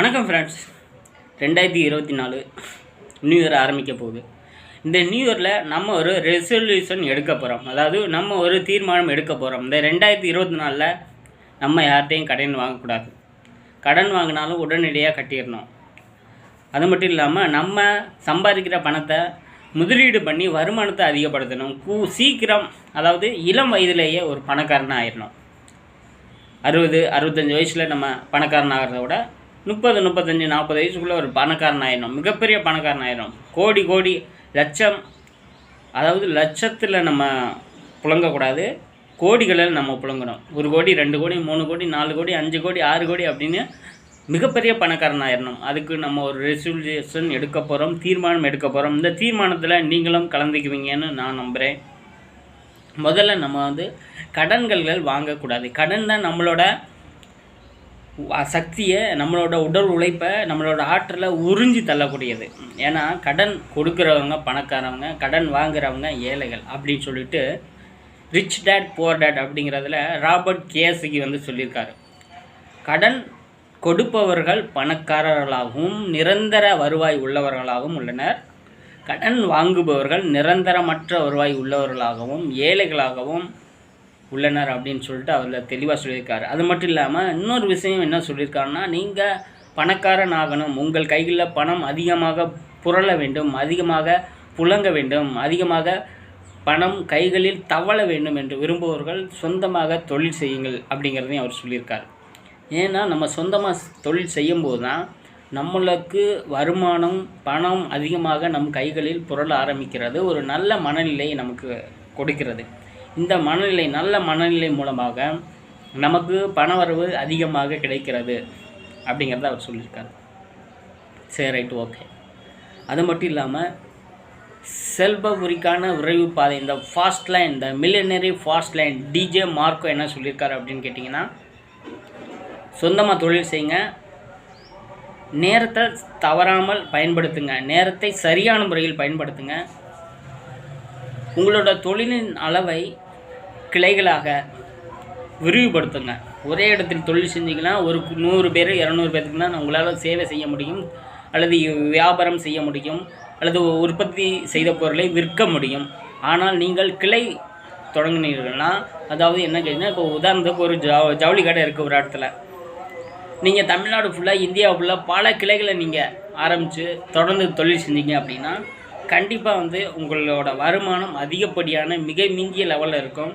வணக்கம் friends. 2024 new year ஆரம்பிக்க போகுது. இந்த நியூ இயரில் நம்ம ஒரு ரெசல்யூஷன் எடுக்க போகிறோம். அதாவது நம்ம ஒரு தீர்மானம் எடுக்க போகிறோம். இந்த 2024 நம்ம யார்கிட்டையும் கடன் வாங்கக்கூடாது. கடன் வாங்கினாலும் உடனடியாக கட்டிடணும். அது மட்டும் இல்லாமல் நம்ம சம்பாதிக்கிற பணத்தை முதலீடு பண்ணி வருமானத்தை அதிகப்படுத்தணும். சீக்கிரம், அதாவது இளம் வயதிலேயே ஒரு பணக்காரனாக ஆயிடணும். 60-65 வயசில் நம்ம பணக்காரன் ஆகிறத விட 30-35-40 வயசுக்குள்ளே ஒரு பணக்காரன் ஆயிடணும். மிகப்பெரிய பணக்காரன் ஆயிடணும். கோடி லட்சம், அதாவது லட்சத்தில் நம்ம புழங்கக்கூடாது, கோடிகளில் நம்ம புழங்கணும். 1 கோடி 2 கோடி 3 கோடி 4 கோடி 5 கோடி 6 கோடி அப்படின்னு மிகப்பெரிய பணக்காரன் ஆயிடணும். அதுக்கு நம்ம ஒரு ரெசல்யூஷன் எடுக்க போகிறோம், தீர்மானம் எடுக்க போகிறோம். இந்த தீர்மானத்தில் நீங்களும் கலந்துக்குவீங்கன்னு நான் நம்புகிறேன். முதல்ல நம்ம கடன்கள் வாங்கக்கூடாது. கடன் தான் நம்மளோட சக்தியை, நம்மளோட உடல் உழைப்பை, நம்மளோட ஆற்றலை உறிஞ்சி தள்ளக்கூடியது. ஏன்னா கடன் கொடுக்குறவங்க பணக்காரவங்க, கடன் வாங்குறவங்க ஏழைகள் அப்படின்னு சொல்லிட்டு ரிச் டேட் புவர் டேட் அப்படிங்கிறதுல ராபர்ட் கியோசாகி சொல்லியிருக்காரு. கடன் கொடுப்பவர்கள் பணக்காரர்களாகவும் நிரந்தர வருவாய் உள்ளவர்களாகவும் உள்ளனர். கடன் வாங்குபவர்கள் நிரந்தரமற்ற வருவாய் உள்ளவர்களாகவும் ஏழைகளாகவும் உள்ளனர் அப்படின்னு சொல்லிட்டு அதில் தெளிவாக சொல்லியிருக்காரு. அது மட்டும் இல்லாமல் இன்னொரு விஷயம் என்ன சொல்லியிருக்காருன்னா, நீங்கள் பணக்காரன் ஆகணும், உங்கள் கைகளில் பணம் அதிகமாக புரள வேண்டும், அதிகமாக புழங்க வேண்டும், அதிகமாக பணம் கைகளில் தவள வேண்டும் என்று விரும்புபவர்கள் சொந்தமாக தொழில் செய்யுங்கள் அப்படிங்கிறதையும் அவர் சொல்லியிருக்கார். ஏன்னா நம்ம சொந்தமாக தொழில் செய்யும்போது தான் நம்மளுக்கு வருமானம், பணம் அதிகமாக நம் கைகளில் புரள ஆரம்பிக்கிறது. ஒரு நல்ல மனநிலையை நமக்கு கொடுக்கிறது. இந்த மனநிலை, நல்ல மனநிலை மூலமாக நமக்கு பணவரவு அதிகமாக கிடைக்கிறது அப்படிங்கிறத அவர் சொல்லியிருக்காரு. சரி, ரைட்டு, ஓகே. அது மட்டும் இல்லாமல் செல்வபுரிக்கான விரைவு பாதை, இந்த ஃபாஸ்ட் லைன், இந்த மில்லியனரி ஃபாஸ்ட் லைன், டிஜே மார்க்கோ என்ன சொல்லியிருக்காரு அப்படின்னு கேட்டிங்கன்னா, சொந்தமாக தொழில் செய்யுங்க, நேரத்தை தவறாமல் பயன்படுத்துங்க, நேரத்தை சரியான முறையில் பயன்படுத்துங்க, உங்களோட தொழிலின் அளவை கிளைகளாக விரிவுபடுத்துங்க. ஒரே இடத்தில் தொழில் செஞ்சிங்கன்னா ஒரு 100 பேர் 200 பேருக்கு தான் உங்களால் சேவை செய்ய முடியும், அல்லது வியாபாரம் செய்ய முடியும், அல்லது உற்பத்தி செய்த பொருளை விற்க முடியும். ஆனால் நீங்கள் கிளை தொடங்கினீர்கள்னா, அதாவது என்ன கேட்டிங்கன்னா, இப்போ உதாரணத்துக்கு ஒரு ஜவுளி கடை இருக்குது ஒரு இடத்துல, நீங்கள் தமிழ்நாடு ஃபுல்லாக, இந்தியா ஃபுல்லாக பல கிளைகளை நீங்கள் ஆரம்பித்து தொடர்ந்து தொழில் செஞ்சீங்க அப்படின்னா கண்டிப்பாக உங்களோட வருமானம் அதிகப்படியான மிக மிஞ்சிய லெவலில் இருக்கும்.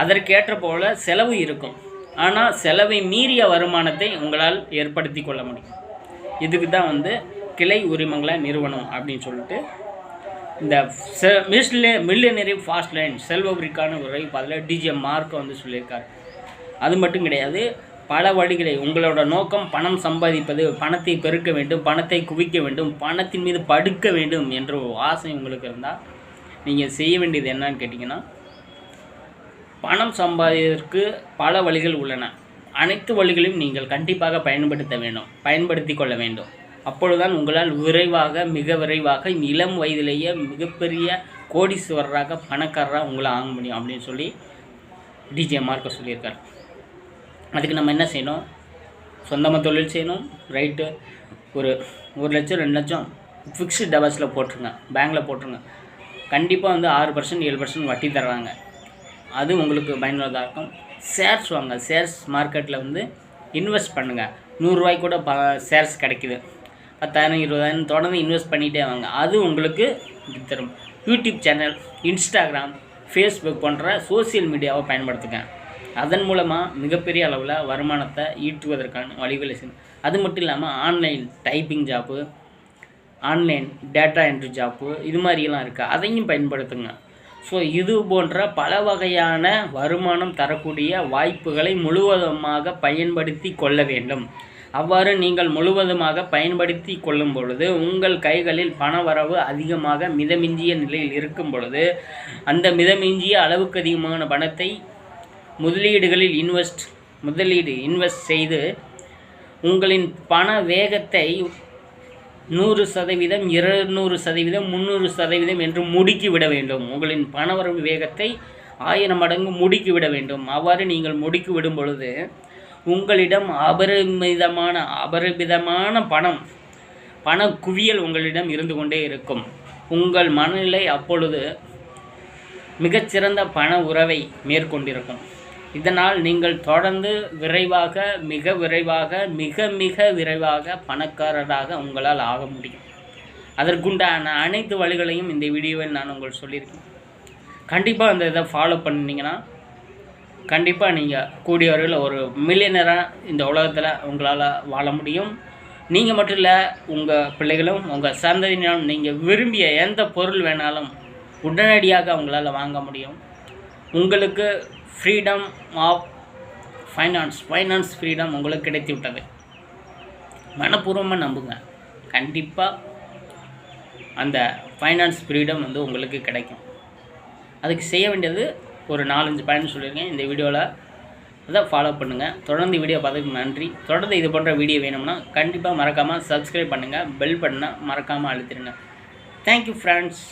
அதற்கேற்ற போல் செலவு இருக்கும். ஆனால் செலவை மீறிய வருமானத்தை உங்களால் ஏற்படுத்தி கொள்ள முடியும். இதுக்கு தான் கிளை உரிமங்களை நிறுவனம் அப்படின்னு சொல்லிட்டு இந்த மில்லியனரி ஃபாஸ்ட் லைன், செல்வபுரிக்கான விரைவு பாதையில் டிஜே மார்க்கோ சொல்லியிருக்காரு. அது மட்டும் கிடையாது, பல வழிகளை, உங்களோட நோக்கம் பணம் சம்பாதிப்பது, பணத்தை பெருக்க வேண்டும், பணத்தை குவிக்க வேண்டும், பணத்தின் மீது படுக்க வேண்டும் என்ற ஒரு ஆசை உங்களுக்கு இருந்தால் நீங்கள் செய்ய வேண்டியது என்னன்னு கேட்டிங்கன்னா, பணம் சம்பாதிப்பதற்கு பல வழிகள் உள்ளன. அனைத்து வழிகளையும் நீங்கள் கண்டிப்பாக பயன்படுத்தி கொள்ள வேண்டும். அப்பொழுதுதான் உங்களால் மிக விரைவாக இளம் வயதிலேயே மிகப்பெரிய கோடீஸ்வரராக, பணக்காரராக உங்களை ஆக முடியும் அப்படின்னு சொல்லி டிஜே மார்க்கோ சொல்லியிருக்கார். அதுக்கு நம்ம என்ன செய்யணும்? சொந்தமாக தொழில் செய்யணும், ரைட்டு. ஒரு 1 லட்சம் 2 லட்சம் ஃபிக்ஸ்டு டெபாசிட்டில் போட்டுருங்க, பேங்க்கில் போட்டுருங்க. கண்டிப்பாக 6% 7% வட்டி தர்றாங்க. அது உங்களுக்கு பயனுள்ளதாக இருக்கும். ஷேர்ஸ் வாங்க, ஷேர்ஸ் மார்க்கெட்டில் இன்வெஸ்ட் பண்ணுங்கள். 100 ரூபாய்க்கு கூட ஷேர்ஸ் கிடைக்குது. 10,000 20,000 தொடர்ந்து இன்வெஸ்ட் பண்ணிகிட்டே வாங்க. அது உங்களுக்கு தரும். யூடியூப் சேனல், இன்ஸ்டாகிராம், ஃபேஸ்புக் போன்ற சோசியல் மீடியாவை பயன்படுத்துங்க. அதன் மூலமாக மிகப்பெரிய அளவில் வருமானத்தை ஈட்டுவதற்கான வழிகளை செய்யணும். அது மட்டும் இல்லாமல் online typing job, online data entry job, இது மாதிரியெல்லாம் இருக்குது, அதையும் பயன்படுத்துங்க. ஸோ இது போன்ற பல வகையான வருமானம் தரக்கூடிய வாய்ப்புகளை முழுவதுமாக பயன்படுத்தி கொள்ள வேண்டும். அவ்வாறு நீங்கள் முழுவதுமாக பயன்படுத்தி கொள்ளும் பொழுது உங்கள் கைகளில் பணவரவு அதிகமாக மிதமிஞ்சிய நிலையில் இருக்கும் பொழுது அந்த மிதமிஞ்சிய அளவுக்கு அதிகமான பணத்தை முதலீடுகளில் இன்வெஸ்ட் செய்து உங்களின் பண வேகத்தை 100%, 200%, 300% என்று முடுக்கிவிட வேண்டும். உங்களின் பணவரவு வேகத்தை 1000 மடங்கு முடுக்கிவிட வேண்டும். அவ்வாறு நீங்கள் முடுக்கிவிடும் பொழுது உங்களிடம் அபரிமிதமான பண குவியல் உங்களிடம் இருந்து கொண்டே இருக்கும். உங்கள் மனநிலை அப்பொழுது மிகச்சிறந்த பண உறவை மேற்கொண்டிருக்கும். இதனால் நீங்கள் தொடர்ந்து மிக விரைவாக பணக்காரராக உங்களால் ஆக முடியும். அதற்குண்டான அனைத்து வழிகளையும் இந்த வீடியோவில் நான் உங்களுக்கு சொல்லியிருக்கேன். கண்டிப்பாக அந்த இதை ஃபாலோ பண்ணிங்கன்னா கண்டிப்பாக நீங்கள் கூடிய வரையில் ஒரு மில்லியனராக இந்த உலகத்தில் உங்களால் வாழ முடியும். நீங்கள் மட்டும் இல்லை, உங்கள் பிள்ளைகளும் உங்கள் சந்ததியினரும் நீங்கள் விரும்பிய எந்த பொருள் வேணாலும் உடனடியாக உங்களால் வாங்க முடியும். உங்களுக்கு ஃப்ரீடம் ஆஃப் ஃபைனான்ஸ் ஃப்ரீடம் உங்களுக்கு கிடைத்து விட்டது. மனப்பூர்வமாக நம்புங்க, கண்டிப்பாக அந்த ஃபைனான்ஸ் ஃப்ரீடம் உங்களுக்கு கிடைக்கும். அதுக்கு செய்ய வேண்டியது ஒரு 4-5 பாயிண்ட் சொல்லியிருக்கேன் இந்த வீடியோவில். அதை ஃபாலோ பண்ணுங்கள். தொடர்ந்து வீடியோ பார்த்ததுக்கு நன்றி. தொடர்ந்து இது போன்ற வீடியோ வேணும்னா கண்டிப்பாக மறக்காமல் சப்ஸ்கிரைப் பண்ணுங்கள். பெல் பட்டனை மறக்காமல் அழுத்திடுங்க. Thank you friends.